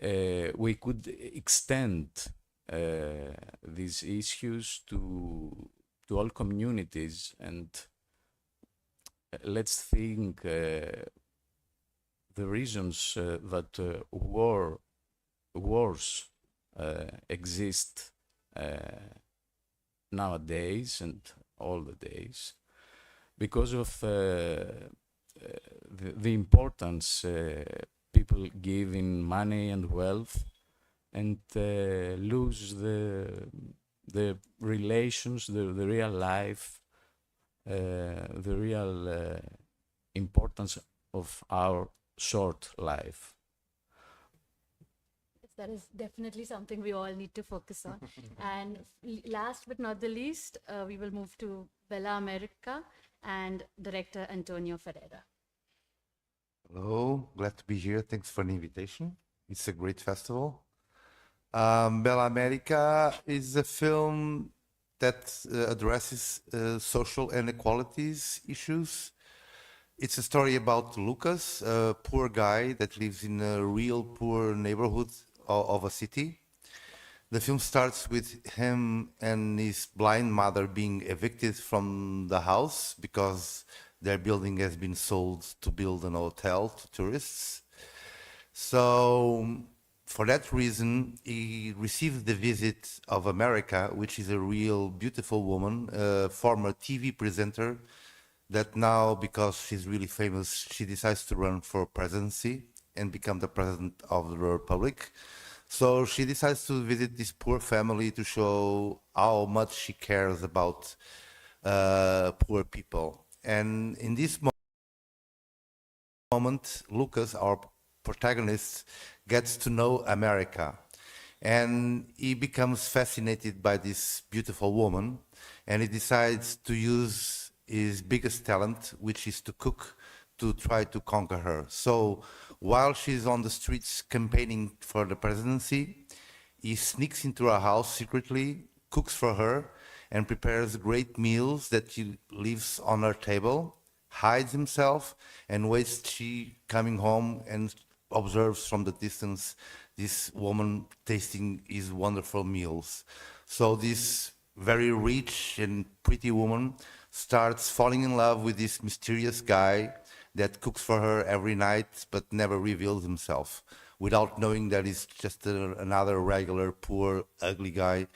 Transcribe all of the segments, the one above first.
we could extend these issues to all communities, and let's think the reasons that wars exist nowadays and all the days because of the importance people give in money and wealth, and lose the relations, the real life, the real importance of our short life. That is definitely something we all need to focus on. And last but not the least, we will move to Bella America and director Antonio Ferreira. Hello, glad to be here. Thanks for the invitation. It's a great festival. Bela America is a film that addresses social inequalities issues. It's a story about Lucas, a poor guy that lives in a real poor neighborhood of a city. The film starts with him and his blind mother being evicted from the house because their building has been sold to build an hotel to tourists. So for that reason, he received the visit of America, which is a real beautiful woman, a former TV presenter that now, because she's really famous, she decides to run for presidency and become the president of the Republic. So she decides to visit this poor family to show how much she cares about poor people. And in this moment, Lucas, our protagonist, gets to know America. And he becomes fascinated by this beautiful woman, and he decides to use his biggest talent, which is to cook, to try to conquer her. So while she's on the streets campaigning for the presidency, he sneaks into her house secretly, cooks for her, and prepares great meals that he leaves on her table, hides himself, and waits she coming home and observes from the distance this woman tasting his wonderful meals. So this very rich and pretty woman starts falling in love with this mysterious guy that cooks for her every night but never reveals himself, without knowing that he's just another regular, poor, ugly guy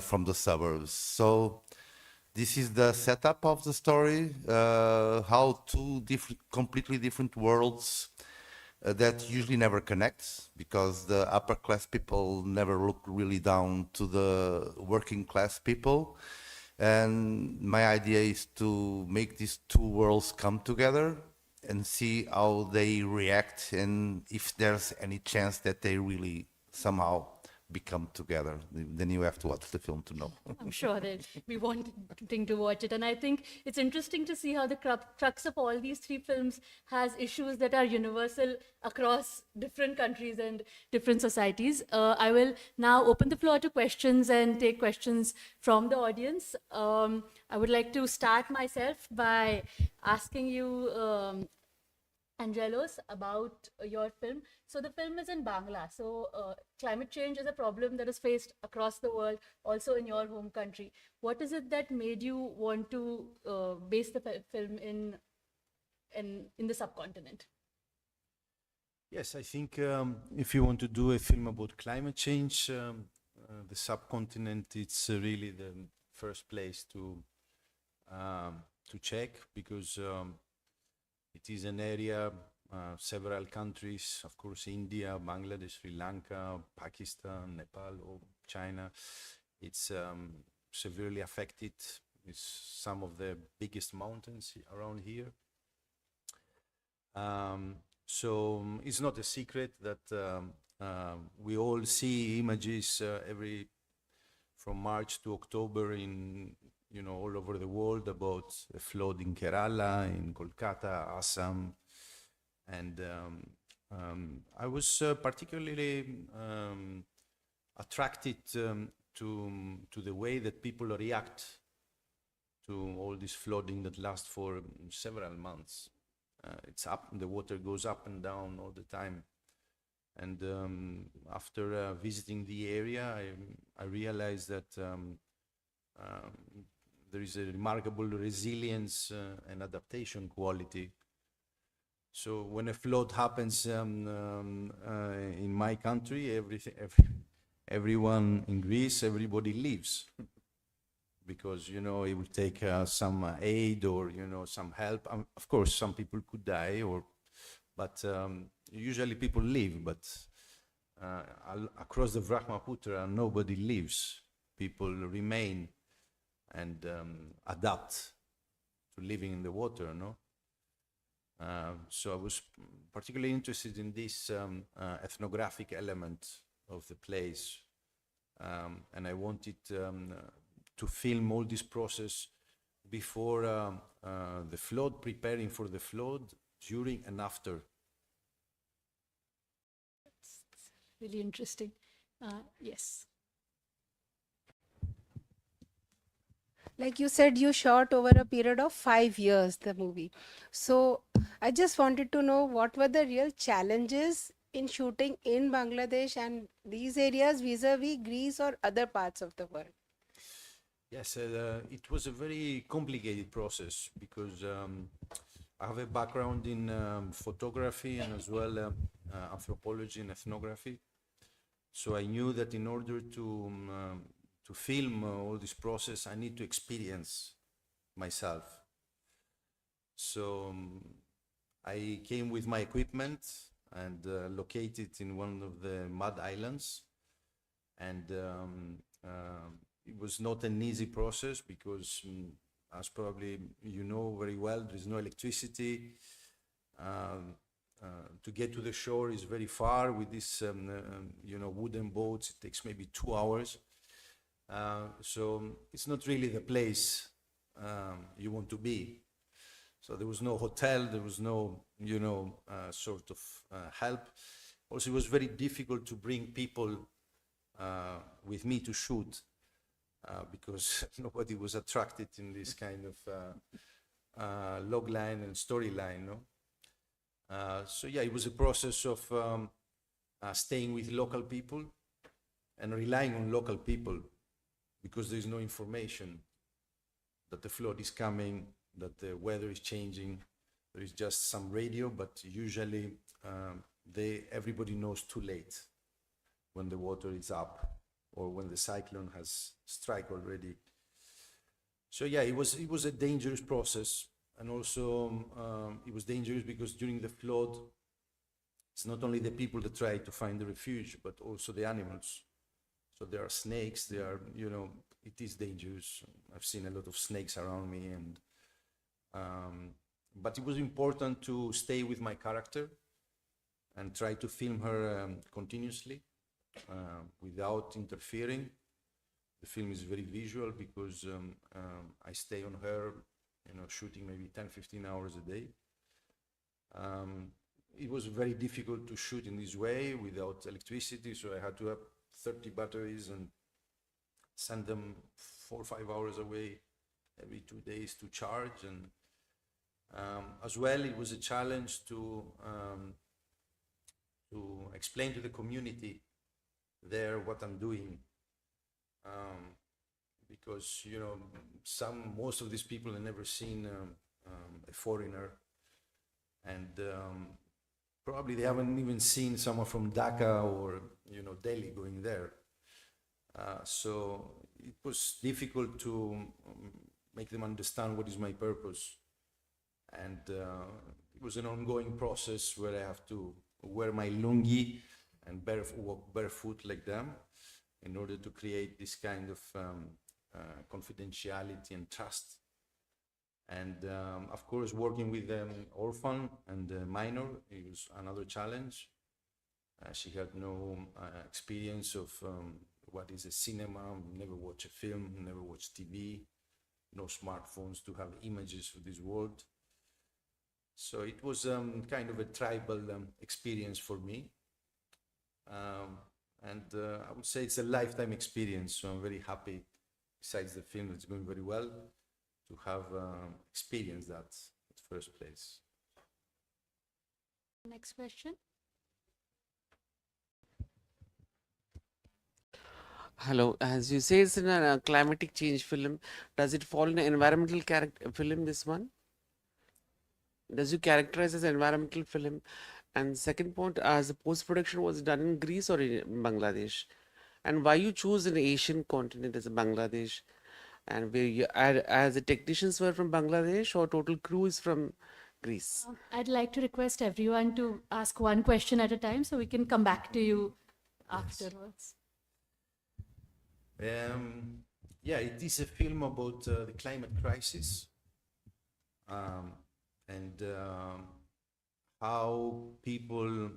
from the suburbs. So this is the setup of the story, how two completely different worlds that usually never connect, because the upper class people never look really down to the working class people. And my idea is to make these two worlds come together and see how they react, and if there's any chance that they really somehow become together. Then you have to watch the film to know. I'm sure that we wanting to watch it. And I think it's interesting to see how the crux of all these three films has issues that are universal across different countries and different societies. I will now open the floor to questions and take questions from the audience. I would like to start myself by asking you, Angelos, about your film. So the film is in Bangla. So climate change is a problem that is faced across the world, also in your home country. What is it that made you want to base the film in the subcontinent? Yes, I think if you want to do a film about climate change, the subcontinent, it's really the first place to check, because it is an area, several countries, of course, India, Bangladesh, Sri Lanka, Pakistan, Nepal, or China. It's severely affected. It's some of the biggest mountains around here. So it's not a secret that we all see images from March to October in all over the world about a flood in Kerala, in Kolkata, Assam. And I was particularly attracted to the way that people react to all this flooding that lasts for several months. It's up, the water goes up and down all the time. And after visiting the area, I realized that um, there is a remarkable resilience and adaptation quality. So when a flood happens in my country, everyone in Greece, everybody leaves because it will take some aid or some help. Of course, some people could die, but usually people leave. But across the Brahmaputra, nobody leaves. People remain and adapt to living in the water. No. So I was particularly interested in this ethnographic element of the place, and I wanted to film all this process before the flood, preparing for the flood, during and after. It's really interesting. Yes. Like you said, you shot over a period of 5 years the movie. So I just wanted to know what were the real challenges in shooting in Bangladesh and these areas vis-a-vis Greece or other parts of the world. Yes, it was a very complicated process because I have a background in photography and as well anthropology and ethnography. So I knew that in order to film all this process, I need to experience myself. So I came with my equipment and located in one of the mud islands. And it was not an easy process because, as probably you know very well, there is no electricity. To get to the shore is very far with these, wooden boats. It takes maybe 2 hours. So it's not really the place you want to be. So there was no hotel, there was no, sort of help. Also, it was very difficult to bring people with me to shoot because nobody was attracted in this kind of log line and storyline. No? So yeah, it was a process of staying with local people and relying on local people because there is no information that the flood is coming, that the weather is changing. There is just some radio, but usually everybody knows too late when the water is up or when the cyclone has struck already. So yeah, it was a dangerous process, and also it was dangerous because during the flood, it's not only the people that try to find the refuge, but also the animals. So there are snakes. It is dangerous. I've seen a lot of snakes around me, and but it was important to stay with my character and try to film her continuously without interfering. The film is very visual because I stay on her, shooting maybe 10, 15 hours a day. It was very difficult to shoot in this way without electricity, so I had to have 30 batteries and send them 4 or 5 hours away every 2 days to charge. And as well, it was a challenge to explain to the community there what I'm doing, because most of these people have never seen a foreigner, and probably they haven't even seen someone from Dhaka or Delhi going there. So it was difficult to make them understand what is my purpose, and it was an ongoing process where I have to wear my lungi and walk barefoot like them in order to create this kind of confidentiality and trust. And of course, working with an orphan and a minor, it was another challenge. She had no experience of what is a cinema, never watched a film, never watched TV, no smartphones to have images of this world. So it was kind of a tribal experience for me. And I would say it's a lifetime experience, so I'm very happy, besides the film that's going very well, to have experienced that at first place. Next question. Hello, as you say, it's in a climatic change film. Does it fall in an environmental character film? This one, does you characterize as an environmental film? And second point, as the post production was done in Greece or in Bangladesh, and why you choose an Asian continent as a Bangladesh, and where you as the technicians were from Bangladesh or total crew is from Greece? I'd like to request everyone to ask one question at a time so we can come back to you afterwards. Yeah, it is a film about the climate crisis and how people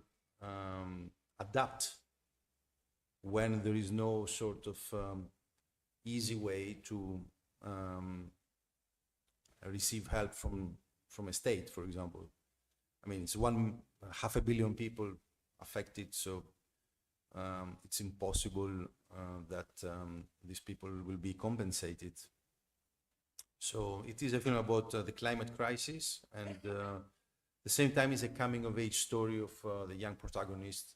adapt when there is no sort of easy way to receive help from a state, for example. I mean, it's 500 million people affected, so it's impossible that these people will be compensated. So it is a film about the climate crisis, and at the same time it's a coming of age story of the young protagonist,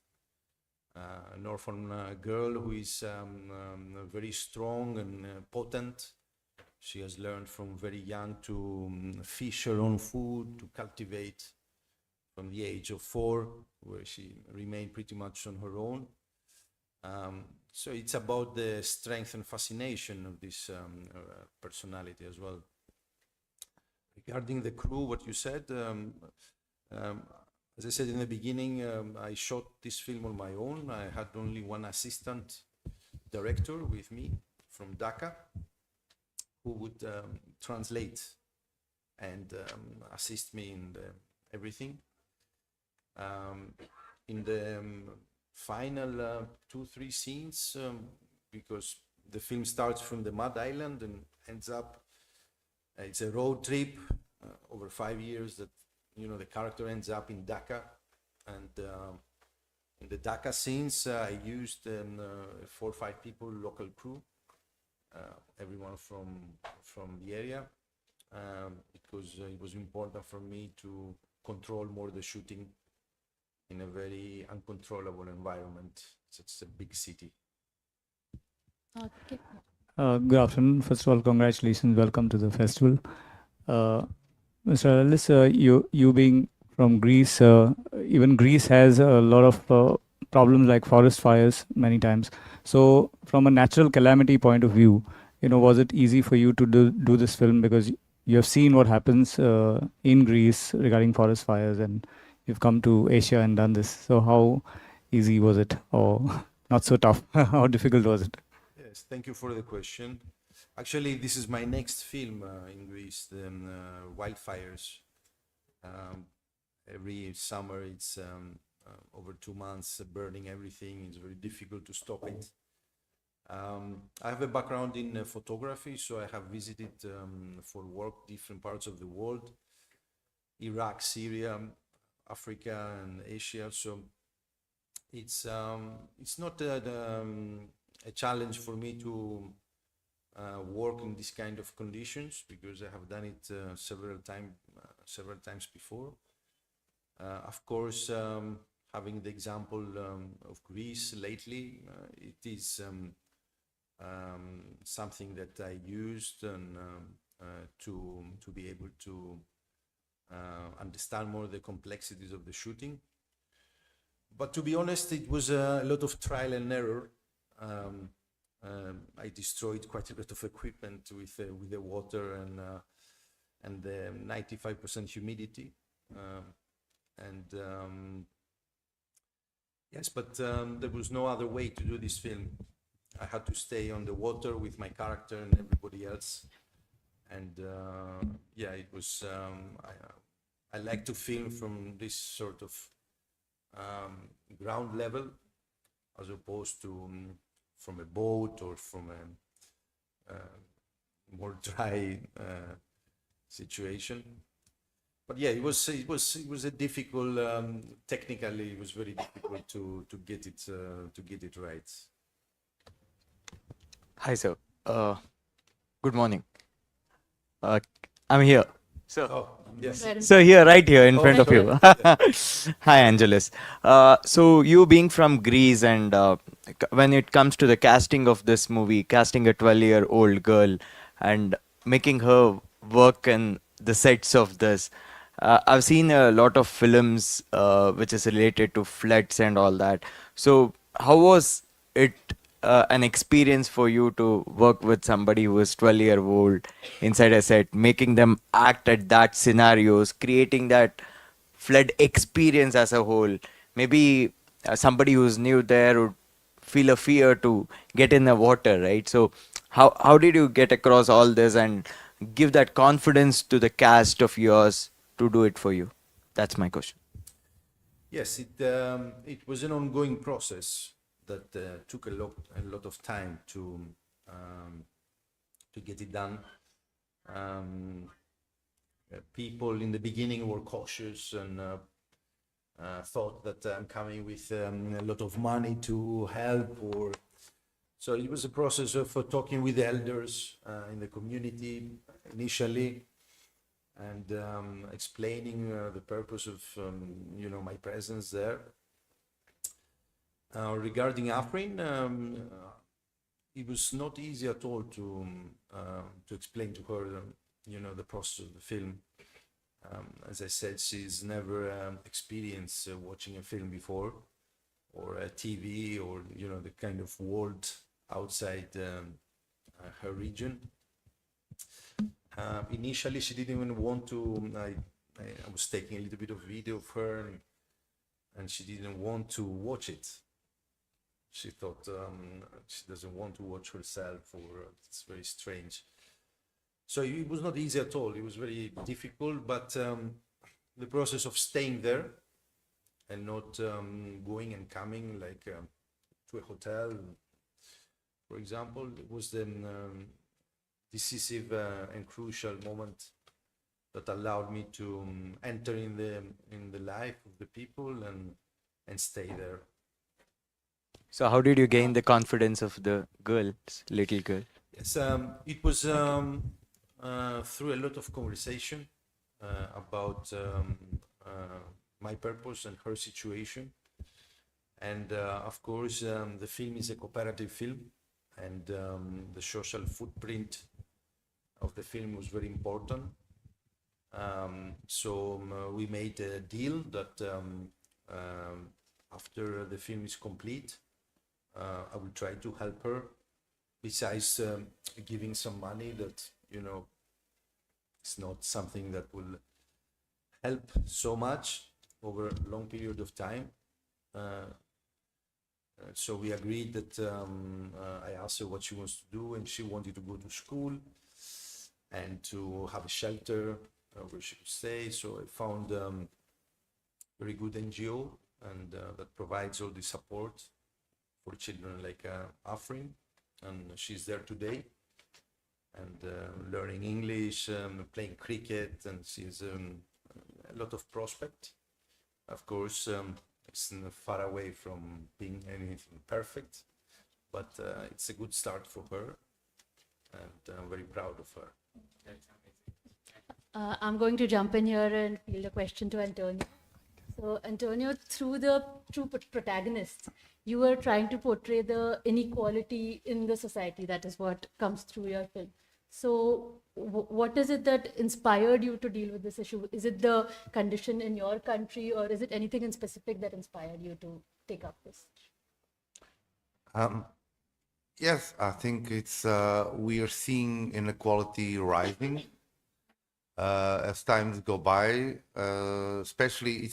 an orphan girl who is very strong and potent. She has learned from very young to fish her own food, to cultivate from the age of 4, where she remained pretty much on her own. So it's about the strength and fascination of this personality as well. Regarding the crew, what you said, as I said in the beginning, I shot this film on my own. I had only one assistant director with me from Dhaka, who would translate and assist me in everything. In the final 2-3 scenes, because the film starts from the Mud Island and ends up, it's a road trip over 5 years that, the character ends up in Dhaka. And in the Dhaka scenes, I used 4 or 5 people, local crew, everyone from the area, because it was important for me to control more the shooting in a very uncontrollable environment. It's a big city. Okay. Good afternoon. First of all, congratulations. Welcome to the festival. Mr. Ellis, you being from Greece, even Greece has a lot of problems like forest fires many times. So from a natural calamity point of view, was it easy for you to do this film, because you have seen what happens in Greece regarding forest fires, and you've come to Asia and done this. So how easy was it, or not so tough? How difficult was it? Yes, thank you for the question. Actually, this is my next film in Greece, the wildfires. Every summer it's over 2 months burning everything. It's very difficult to stop it. I have a background in photography, so I have visited for work different parts of the world, Iraq, Syria, Africa and Asia. So it's not a challenge for me to work in this kind of conditions, because I have done it several times before. Of course, having the example of Greece lately, it is something that I used and to be able to understand more the complexities of the shooting. But to be honest, it was a lot of trial and error. I destroyed quite a lot of equipment with the water and the 95% humidity. Yes, but there was no other way to do this film. I had to stay on the water with my character and everybody else. And yeah, it was. I like to film from this sort of ground level, as opposed to from a boat or from a more dry situation. But yeah, it was a difficult. Technically, it was very difficult to get it right. Hi, sir. Good morning. I'm here. So, Oh, yes. so here, right here in Oh, front of sorry. you. Hi, Angeles. So you being from Greece and when it comes to the casting of this movie, casting a 12-year-old girl and making her work in the sets of this. I've seen a lot of films which is related to floods and all that. So, how was it an experience for you to work with somebody who is 12-year-old inside a set, making them act at that scenarios, creating that flood experience as a whole? Maybe somebody who's new there would feel a fear to get in the water, right? So how did you get across all this and give that confidence to the cast of yours to do it for you? That's my question. Yes, it was an ongoing process that took a lot of time to get it done. People in the beginning were cautious and thought that I'm coming with a lot of money to help, or so it was a process of talking with the elders in the community initially, and explaining the purpose of my presence there. Regarding Afrin, it was not easy at all to explain to her the process of the film. As I said, she's never experienced watching a film before, or a TV, or the kind of world outside her region. Initially, she didn't even want to. I was taking a little bit of video of her, and she didn't want to watch it. She thought she doesn't want to watch herself, or it's very strange. So it was not easy at all. It was very difficult, but the process of staying there and not going and coming like to a hotel, for example, it was the decisive and crucial moment that allowed me to enter in the life of the people and stay there. So how did you gain the confidence of the girl, little girl? Yes, it was through a lot of conversation about my purpose and her situation. And of course, the film is a cooperative film, and the social footprint of the film was very important. So we made a deal that after the film is complete, I will try to help her, besides giving some money that, it's not something that will help so much over a long period of time. So we agreed that I asked her what she wants to do, and she wanted to go to school and to have a shelter where she could stay. So I found a very good NGO, and that provides all the support for children like Afrin, and she's there today, and learning English, playing cricket, and she's a lot of prospect. Of course, it's far away from being anything perfect, but it's a good start for her, and I'm very proud of her. I'm going to jump in here and field a question to Antonio. So, Antonio, through the two protagonists, you were trying to portray the inequality in the society. That is what comes through your film. So, what is it that inspired you to deal with this issue? Is it the condition in your country, or is it anything in specific that inspired you to take up this? Yes, I think it's we are seeing inequality rising as times go by. Especially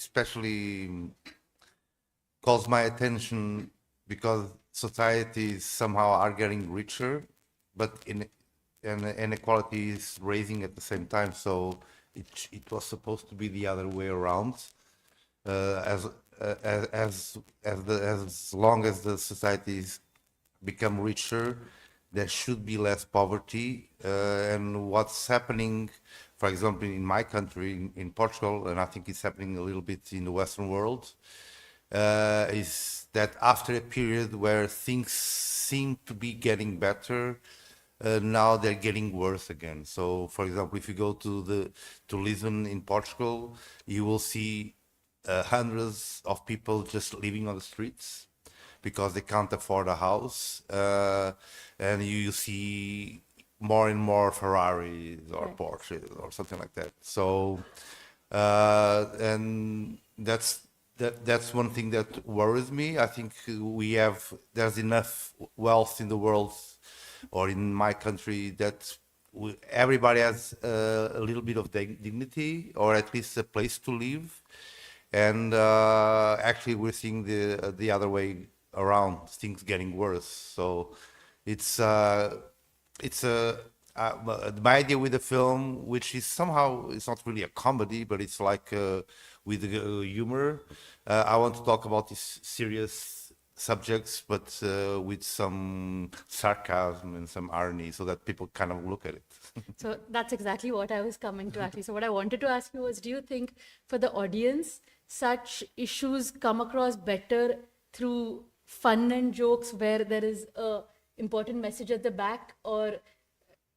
calls my attention because societies somehow are getting richer, but inequality is raising at the same time. So it was supposed to be the other way around. As long as the societies become richer, there should be less poverty. And what's happening, for example, in my country, in Portugal, and I think it's happening a little bit in the Western world, is that after a period where things seem to be getting better, now they're getting worse again. So, for example, if you go to Lisbon in Portugal, you will see hundreds of people just living on the streets because they can't afford a house, and you see more and more Ferraris or Right. Porsches or something like that. So, and that's one thing that worries me. I think there's enough wealth in the world or in my country that everybody has a little bit of dignity or at least a place to live. And actually, we're seeing the other way around, things getting worse. So it's it's a my idea with the film, which is somehow it's not really a comedy, but it's like with humor. I want to talk about these serious subjects, but with some sarcasm and some irony, so that people kind of look at it. So that's exactly what I was coming to actually. So what I wanted to ask you was, do you think for the audience, such issues come across better through fun and jokes where there is a important message at the back, or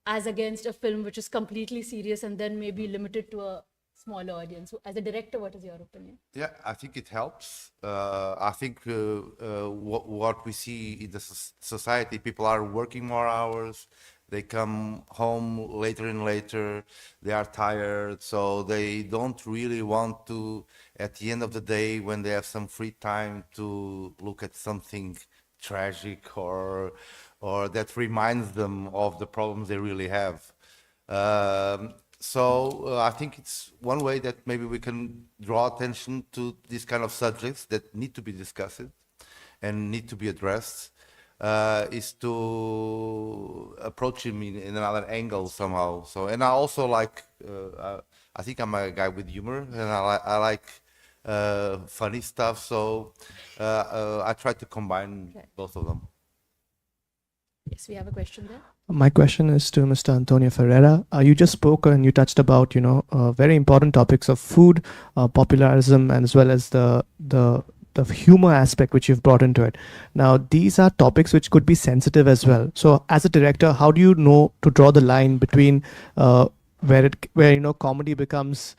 as against a film which is completely serious and then maybe limited to a smaller audience? So as a director, what is your opinion? Yeah, I think it helps. I think what we see in the society, people are working more hours. They come home later and later. They are tired, so they don't really want to, at the end of the day, when they have some free time, to look at something tragic or that reminds them of the problems they really have. So I think it's one way that maybe we can draw attention to these kind of subjects that need to be discussed and need to be addressed, is to approach him in another angle somehow. So, and I also like, I think I'm a guy with humor, and I like funny stuff. So I try to combine Right. both of them. Yes, we have a question there. My question is to Mr. Antonio Ferreira. You just spoke and you touched about, very important topics of food, popularism, and as well as the humor aspect which you've brought into it. Now, these are topics which could be sensitive as well. So, as a director, how do you know to draw the line between where comedy becomes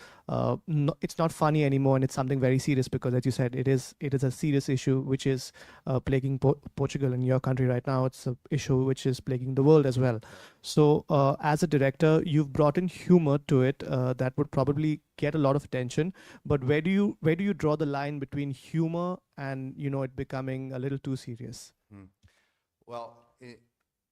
no, it's not funny anymore and it's something very serious, because as you said, it is a serious issue which is plaguing Portugal in your country right now. It's an issue which is plaguing the world as well. So as a director, you've brought in humor to it that would probably get a lot of attention, but where do you draw the line between humor and it becoming a little too serious? Well,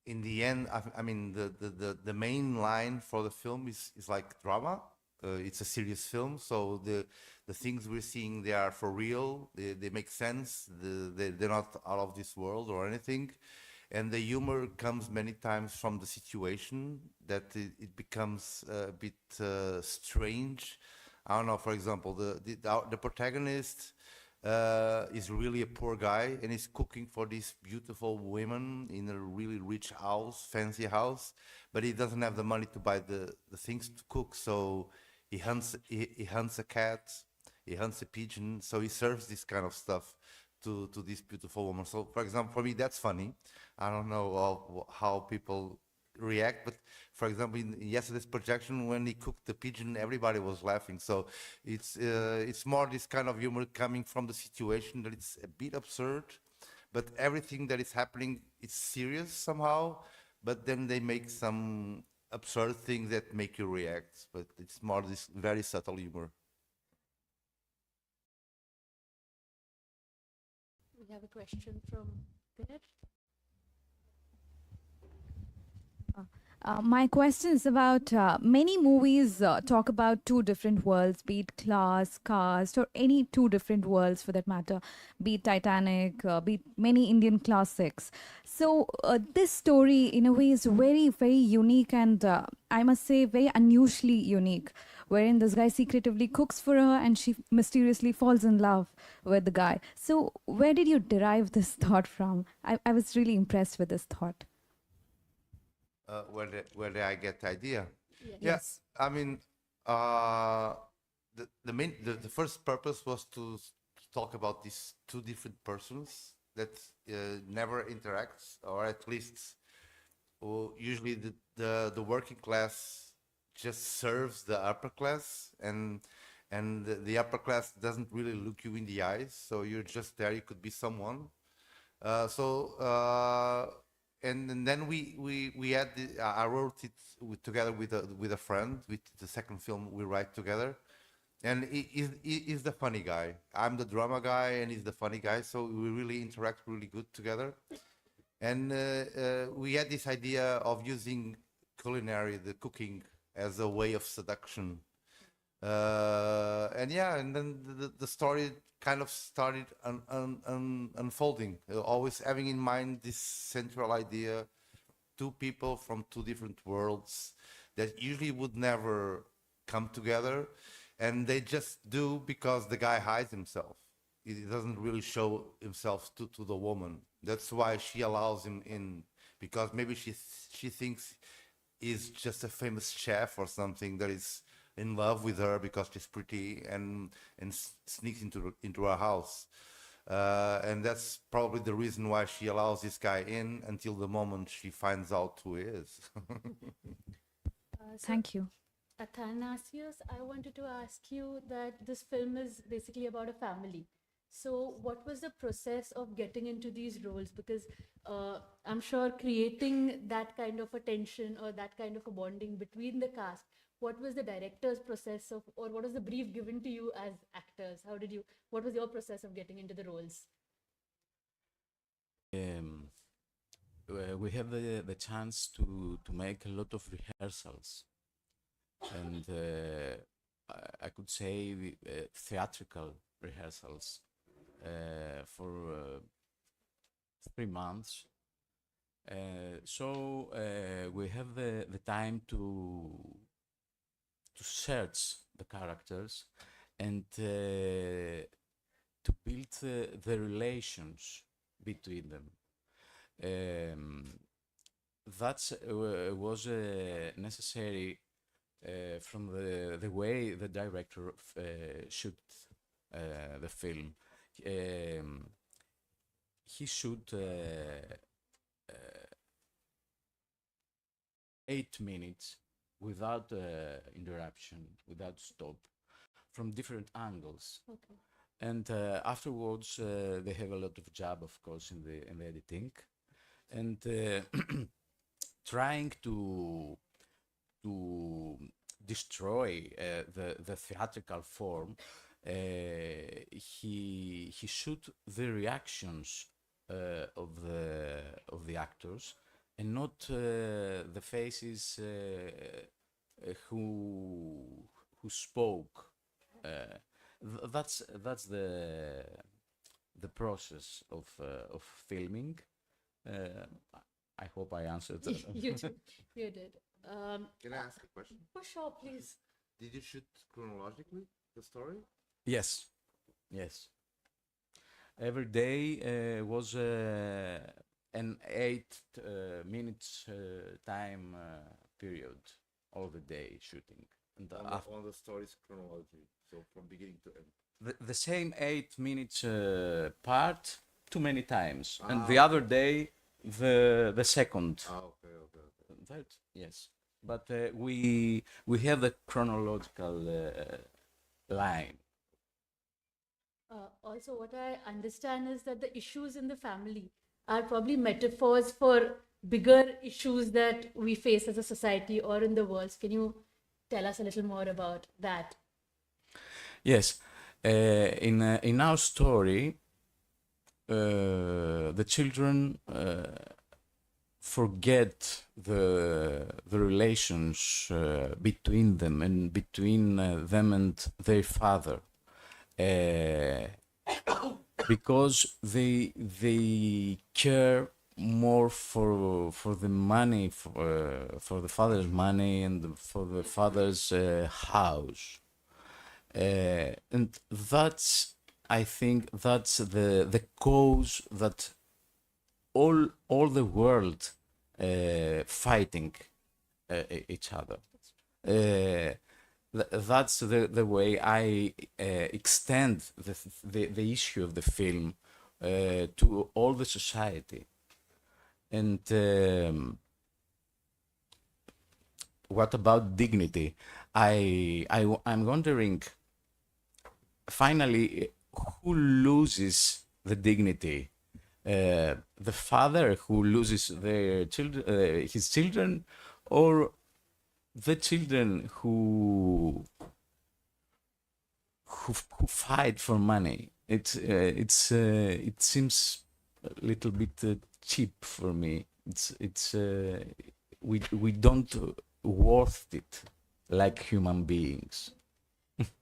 in the end, I mean, the main line for the film is like drama. It's a serious film, so the things we're seeing, they are for real. They make sense. They're not out of this world or anything. And the humor comes many times from the situation that it becomes a bit strange. I don't know. For example, the protagonist is really a poor guy and is cooking for these beautiful women in a really rich house, fancy house, but he doesn't have the money to buy the things to cook. So he hunts a cat, he hunts a pigeon. So he serves this kind of stuff to this beautiful woman. So, for example, for me, that's funny. I don't know how people react, but for example, in yesterday's projection, when he cooked the pigeon, everybody was laughing. So it's more this kind of humor coming from the situation that it's a bit absurd, but everything that is happening, it's serious somehow. But then they make some absurd things that make you react. But it's more this very subtle humor. We have a question from there. My question is about many movies talk about two different worlds, be it class, caste, or any two different worlds for that matter, be it Titanic, be it many Indian classics. So, this story, in a way, is very, very unique and I must say, very unusually unique, wherein this guy secretively cooks for her and she mysteriously falls in love with the guy. So, where did you derive this thought from? I was really impressed with this thought. Where did I get the idea? Yes. Yes, I mean, the first purpose was to talk about these two different persons that never interacts, or at least usually the working class just serves the upper class, and the upper class doesn't really look you in the eyes, so you're just there. You could be someone. And then we had I wrote it together with a friend, with the second film we write together, and he's the funny guy. I'm the drama guy, and he's the funny guy. So we really interact really good together. And we had this idea of using culinary, the cooking, as a way of seduction. And yeah, and then the story kind of started unfolding, always having in mind this central idea: two people from two different worlds that usually would never come together, and they just do because the guy hides himself. He doesn't really show himself to the woman. That's why she allows him in, because maybe she thinks he's just a famous chef or something that is in love with her because she's pretty, and sneaks into her house. And that's probably the reason why she allows this guy in until the moment she finds out who he is. Thank you. Athanasius, I wanted to ask you that this film is basically about a family. So, what was the process of getting into these roles? Because I'm sure creating that kind of a tension or that kind of a bonding between the cast, what was the director's process of, or what was the brief given to you as actors? What was your process of getting into the roles? We have the chance to make a lot of rehearsals, and I could say theatrical rehearsals for 3 months. So we have the time to search the characters and to build the relations between them. That was necessary from the way the director shoot the film. He shoot 8 minutes without interruption, without stop, from different angles. Okay. And afterwards, they have a lot of job, of course, in the editing, and trying to destroy the theatrical form. He shoot the reactions of the actors, and not the faces who spoke. That's the process of filming. I hope I answered. You did. You did. Can I ask a question? For sure, please. Did you shoot chronologically the story? Yes, yes. Every day was an 8 minutes time period, all the day shooting. And On the story's chronology, so from beginning to end. the same 8 minutes part too many times, and the other day the second. Okay. That, yes, but we have the chronological line. Also, what I understand is that the issues in the family are probably metaphors for bigger issues that we face as a society or in the world. Can you tell us a little more about that? Yes, in our story, the children forget the relations between them and between them and their father, because they care more for the money, for the father's money and for the father's house. And that's, I think, that's the cause that all the world fighting each other. That's the way I extend the issue of the film to all the society. And what about dignity? I'm wondering, finally, who loses the dignity? the father who loses their children, his children, or the children who fight for money. It seems a little bit cheap for me. We don't worth it like human beings.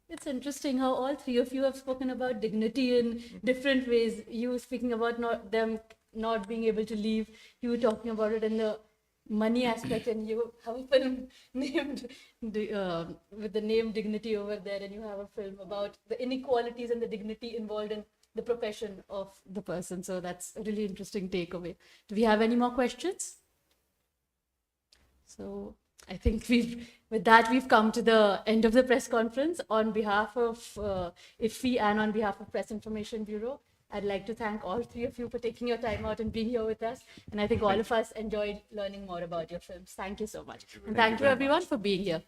It's interesting how all three of you have spoken about dignity in different ways. You speaking about them not being able to leave, you talking about it in the money aspect, and you have a film named with the name Dignity over there, and you have a film about the inequalities and the dignity involved in the profession of the person. So that's a really interesting takeaway. Do we have any more questions? So I think with that, we've come to the end of the press conference. On behalf of IFFI and on behalf of Press Information Bureau, I'd like to thank all three of you for taking your time out and being here with us. And I think all of us enjoyed learning more about your films. Thank you so much. And thank you everyone for being here.